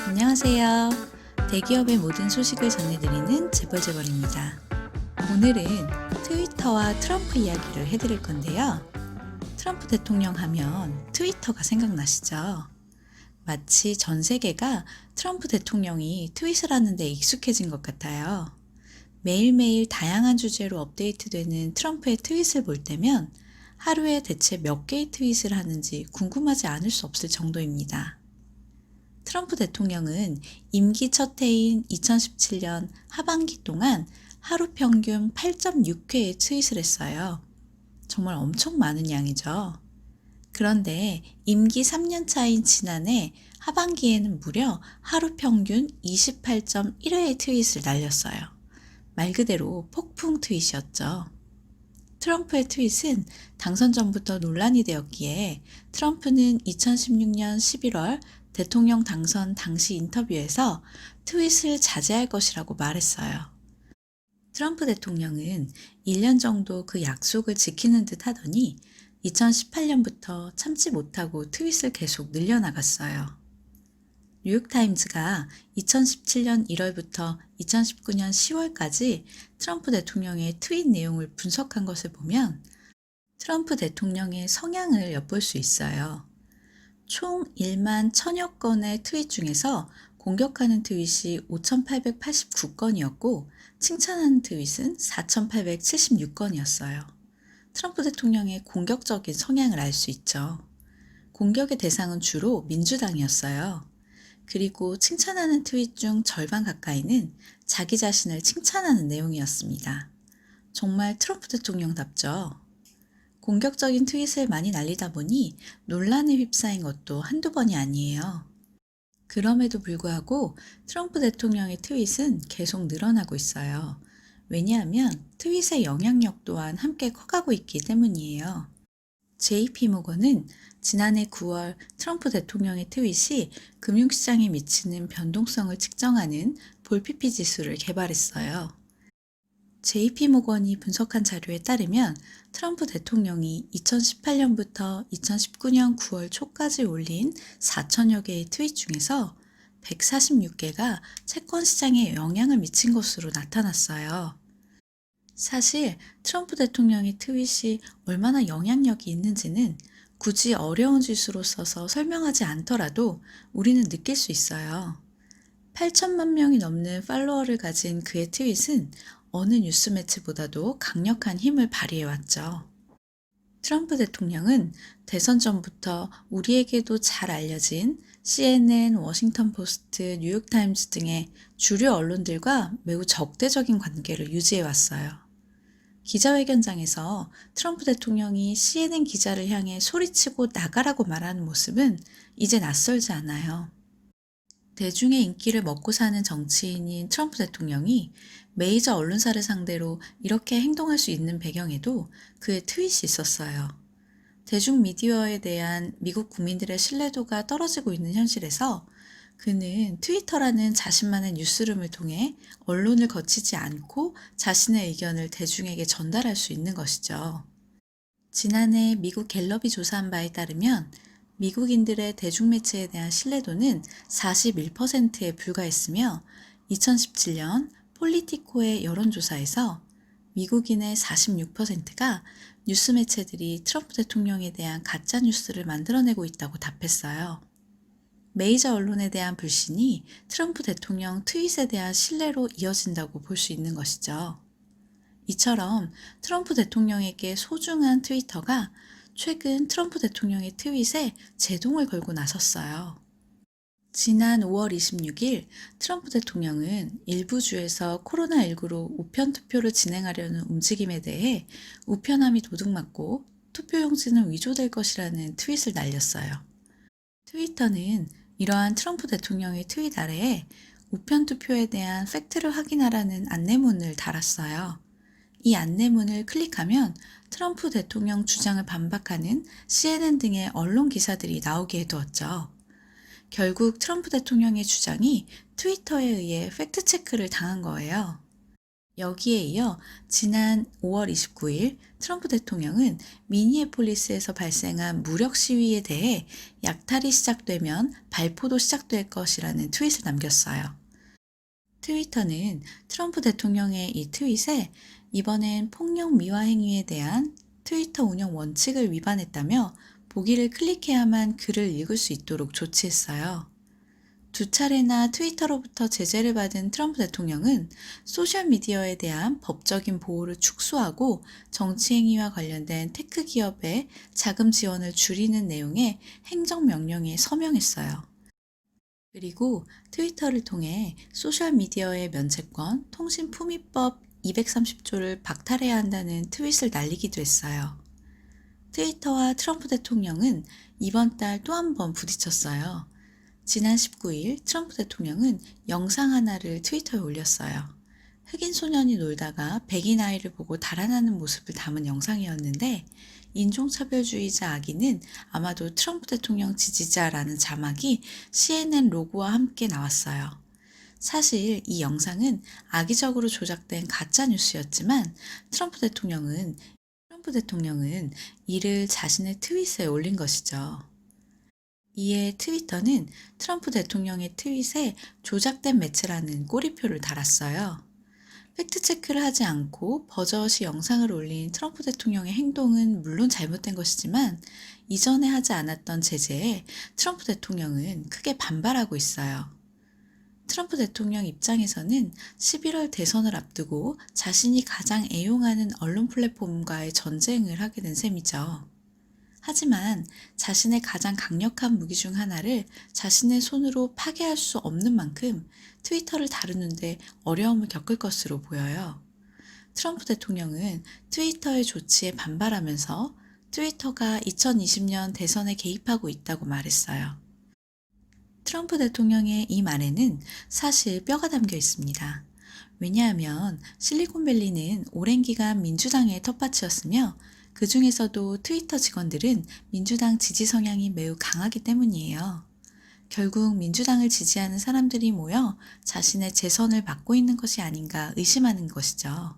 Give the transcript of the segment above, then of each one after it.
안녕하세요. 대기업의 모든 소식을 전해드리는 재벌재벌입니다. 오늘은 트위터와 트럼프 이야기를 해드릴 건데요. 트럼프 대통령 하면 트위터가 생각나시죠? 마치 전 세계가 트럼프 대통령이 트윗을 하는데 익숙해진 것 같아요. 매일매일 다양한 주제로 업데이트되는 트럼프의 트윗을 볼 때면 하루에 대체 몇 개의 트윗을 하는지 궁금하지 않을 수 없을 정도입니다. 트럼프 대통령은 임기 첫 해인 2017년 하반기 동안 하루 평균 8.6회의 트윗을 했어요. 정말 엄청 많은 양이죠. 그런데 임기 3년 차인 지난해 하반기에는 무려 하루 평균 28.1회의 트윗을 날렸어요. 말 그대로 폭풍 트윗이었죠. 트럼프의 트윗은 당선 전부터 논란이 되었기에 트럼프는 2016년 11월 대통령 당선 당시 인터뷰에서 트윗을 자제할 것이라고 말했어요. 트럼프 대통령은 1년 정도 그 약속을 지키는 듯 하더니 2018년부터 참지 못하고 트윗을 계속 늘려나갔어요. 뉴욕타임즈가 2017년 1월부터 2019년 10월까지 트럼프 대통령의 트윗 내용을 분석한 것을 보면 트럼프 대통령의 성향을 엿볼 수 있어요. 총 1만 1000여 건의 트윗 중에서 공격하는 트윗이 5889건이었고 칭찬하는 트윗은 4876건이었어요. 트럼프 대통령의 공격적인 성향을 알 수 있죠. 공격의 대상은 주로 민주당이었어요. 그리고 칭찬하는 트윗 중 절반 가까이는 자기 자신을 칭찬하는 내용이었습니다. 정말 트럼프 대통령답죠. 공격적인 트윗을 많이 날리다 보니 논란에 휩싸인 것도 한두 번이 아니에요. 그럼에도 불구하고 트럼프 대통령의 트윗은 계속 늘어나고 있어요. 왜냐하면 트윗의 영향력 또한 함께 커가고 있기 때문이에요. JP모건은 지난해 9월 트럼프 대통령의 트윗이 금융시장에 미치는 변동성을 측정하는 볼피피 지수를 개발했어요. JP모건이 분석한 자료에 따르면 트럼프 대통령이 2018년부터 2019년 9월 초까지 올린 4천여 개의 트윗 중에서 146개가 채권 시장에 영향을 미친 것으로 나타났어요. 사실 트럼프 대통령의 트윗이 얼마나 영향력이 있는지는 굳이 어려운 지수로 써서 설명하지 않더라도 우리는 느낄 수 있어요. 8천만 명이 넘는 팔로워를 가진 그의 트윗은 어느 뉴스 매체보다도 강력한 힘을 발휘해왔죠. 트럼프 대통령은 대선 전부터 우리에게도 잘 알려진 CNN, 워싱턴 포스트, 뉴욕타임즈 등의 주류 언론들과 매우 적대적인 관계를 유지해왔어요. 기자회견장에서 트럼프 대통령이 CNN 기자를 향해 소리치고 나가라고 말하는 모습은 이제 낯설지 않아요. 대중의 인기를 먹고 사는 정치인인 트럼프 대통령이 메이저 언론사를 상대로 이렇게 행동할 수 있는 배경에도 그의 트윗이 있었어요. 대중 미디어에 대한 미국 국민들의 신뢰도가 떨어지고 있는 현실에서 그는 트위터라는 자신만의 뉴스룸을 통해 언론을 거치지 않고 자신의 의견을 대중에게 전달할 수 있는 것이죠. 지난해 미국 갤럽이 조사한 바에 따르면 미국인들의 대중매체에 대한 신뢰도는 41%에 불과했으며 2017년 폴리티코의 여론조사에서 미국인의 46%가 뉴스 매체들이 트럼프 대통령에 대한 가짜 뉴스를 만들어내고 있다고 답했어요. 메이저 언론에 대한 불신이 트럼프 대통령 트윗에 대한 신뢰로 이어진다고 볼 수 있는 것이죠. 이처럼 트럼프 대통령에게 소중한 트위터가 최근 트럼프 대통령의 트윗에 제동을 걸고 나섰어요. 지난 5월 26일 트럼프 대통령은 일부 주에서 코로나19로 우편투표를 진행하려는 움직임에 대해 우편함이 도둑맞고 투표용지는 위조될 것이라는 트윗을 날렸어요. 트위터는 이러한 트럼프 대통령의 트윗 아래에 우편투표에 대한 팩트를 확인하라는 안내문을 달았어요. 이 안내문을 클릭하면 트럼프 대통령 주장을 반박하는 CNN 등의 언론 기사들이 나오게 해두었죠. 결국 트럼프 대통령의 주장이 트위터에 의해 팩트체크를 당한 거예요. 여기에 이어 지난 5월 29일 트럼프 대통령은 미니애폴리스에서 발생한 무력 시위에 대해 약탈이 시작되면 발포도 시작될 것이라는 트윗을 남겼어요. 트위터는 트럼프 대통령의 이 트윗에 이번엔 폭력 미화 행위에 대한 트위터 운영 원칙을 위반했다며 보기를 클릭해야만 글을 읽을 수 있도록 조치했어요. 두 차례나 트위터로부터 제재를 받은 트럼프 대통령은 소셜미디어에 대한 법적인 보호를 축소하고 정치행위와 관련된 테크 기업의 자금 지원을 줄이는 내용의 행정명령에 서명했어요. 그리고 트위터를 통해 소셜미디어의 면책권, 통신품위법 230조를 박탈해야 한다는 트윗을 날리기도 했어요. 트위터와 트럼프 대통령은 이번 달 또 한 번 부딪혔어요. 지난 19일 트럼프 대통령은 영상 하나를 트위터에 올렸어요. 흑인 소년이 놀다가 백인 아이를 보고 달아나는 모습을 담은 영상이었는데 인종차별주의자 아기는 아마도 트럼프 대통령 지지자라는 자막이 CNN 로고와 함께 나왔어요. 사실 이 영상은 악의적으로 조작된 가짜 뉴스였지만 트럼프 대통령은 이를 자신의 트윗에 올린 것이죠. 이에 트위터는 트럼프 대통령의 트윗에 조작된 매체라는 꼬리표를 달았어요. 팩트체크를 하지 않고 버젓이 영상을 올린 트럼프 대통령의 행동은 물론 잘못된 것이지만 이전에 하지 않았던 제재에 트럼프 대통령은 크게 반발하고 있어요. 트럼프 대통령 입장에서는 11월 대선을 앞두고 자신이 가장 애용하는 언론 플랫폼과의 전쟁을 하게 된 셈이죠. 하지만 자신의 가장 강력한 무기 중 하나를 자신의 손으로 파괴할 수 없는 만큼 트위터를 다루는데 어려움을 겪을 것으로 보여요. 트럼프 대통령은 트위터의 조치에 반발하면서 트위터가 2020년 대선에 개입하고 있다고 말했어요. 트럼프 대통령의 이 말에는 사실 뼈가 담겨 있습니다. 왜냐하면 실리콘밸리는 오랜 기간 민주당의 텃밭이었으며 그 중에서도 트위터 직원들은 민주당 지지 성향이 매우 강하기 때문이에요. 결국 민주당을 지지하는 사람들이 모여 자신의 재선을 막고 있는 것이 아닌가 의심하는 것이죠.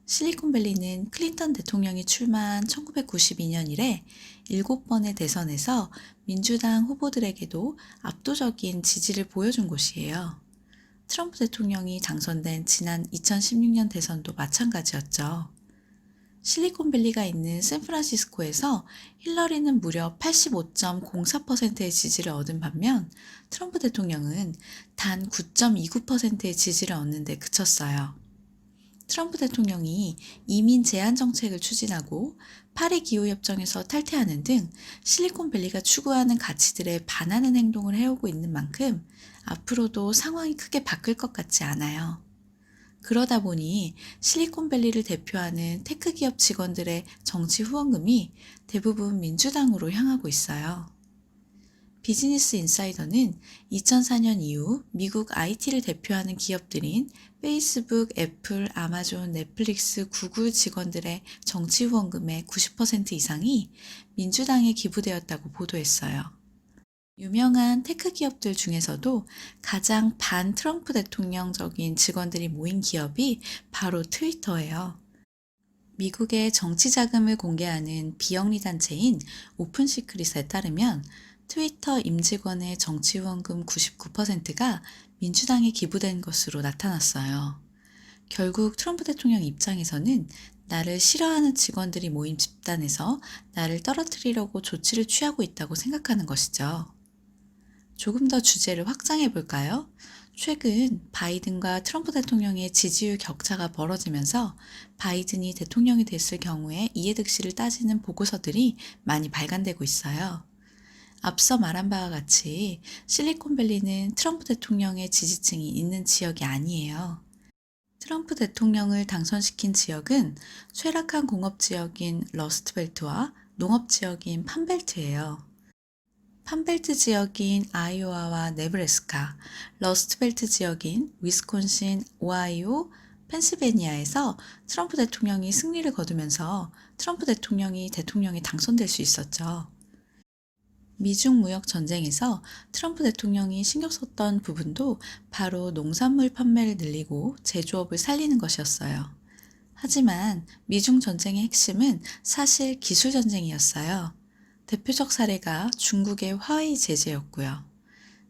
실리콘밸리는 클린턴 대통령이 출마한 1992년 이래 7번의 대선에서 민주당 후보들에게도 압도적인 지지를 보여준 곳이에요. 트럼프 대통령이 당선된 지난 2016년 대선도 마찬가지였죠. 실리콘밸리가 있는 샌프란시스코에서 힐러리는 무려 85.04%의 지지를 얻은 반면 트럼프 대통령은 단 9.29%의 지지를 얻는 데 그쳤어요. 트럼프 대통령이 이민 제한 정책을 추진하고 파리 기후협정에서 탈퇴하는 등 실리콘밸리가 추구하는 가치들에 반하는 행동을 해오고 있는 만큼 앞으로도 상황이 크게 바뀔 것 같지 않아요. 그러다 보니 실리콘밸리를 대표하는 테크 기업 직원들의 정치 후원금이 대부분 민주당으로 향하고 있어요. 비즈니스 인사이더는 2004년 이후 미국 IT를 대표하는 기업들인 페이스북, 애플, 아마존, 넷플릭스, 구글 직원들의 정치 후원금의 90% 이상이 민주당에 기부되었다고 보도했어요. 유명한 테크 기업들 중에서도 가장 반 트럼프 대통령적인 직원들이 모인 기업이 바로 트위터예요. 미국의 정치 자금을 공개하는 비영리 단체인 오픈시크릿에 따르면 트위터 임직원의 정치 후원금 99%가 민주당에 기부된 것으로 나타났어요. 결국 트럼프 대통령 입장에서는 나를 싫어하는 직원들이 모인 집단에서 나를 떨어뜨리려고 조치를 취하고 있다고 생각하는 것이죠. 조금 더 주제를 확장해 볼까요? 최근 바이든과 트럼프 대통령의 지지율 격차가 벌어지면서 바이든이 대통령이 됐을 경우에 이해득실을 따지는 보고서들이 많이 발간되고 있어요. 앞서 말한 바와 같이 실리콘밸리는 트럼프 대통령의 지지층이 있는 지역이 아니에요. 트럼프 대통령을 당선시킨 지역은 쇠락한 공업지역인 러스트벨트와 농업지역인 판벨트예요. 판벨트 지역인 아이오와와 네브래스카, 러스트벨트 지역인 위스콘신, 오하이오, 펜실베니아에서 트럼프 대통령이 승리를 거두면서 트럼프 대통령이 대통령에 당선될 수 있었죠. 미중 무역 전쟁에서 트럼프 대통령이 신경 썼던 부분도 바로 농산물 판매를 늘리고 제조업을 살리는 것이었어요. 하지만 미중 전쟁의 핵심은 사실 기술 전쟁이었어요. 대표적 사례가 중국의 화웨이 제재였고요.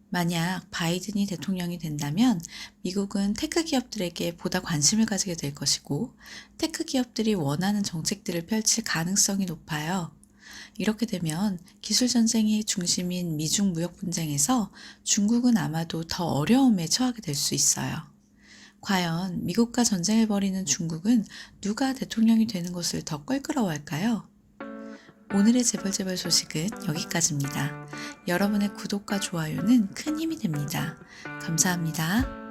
만약 바이든이 대통령이 된다면 미국은 테크 기업들에게 보다 관심을 가지게 될 것이고, 테크 기업들이 원하는 정책들을 펼칠 가능성이 높아요. 이렇게 되면 기술 전쟁의 중심인 미중 무역 분쟁에서 중국은 아마도 더 어려움에 처하게 될 수 있어요. 과연 미국과 전쟁을 벌이는 중국은 누가 대통령이 되는 것을 더 껄끄러워할까요? 오늘의 재벌재벌 소식은 여기까지입니다. 여러분의 구독과 좋아요는 큰 힘이 됩니다. 감사합니다.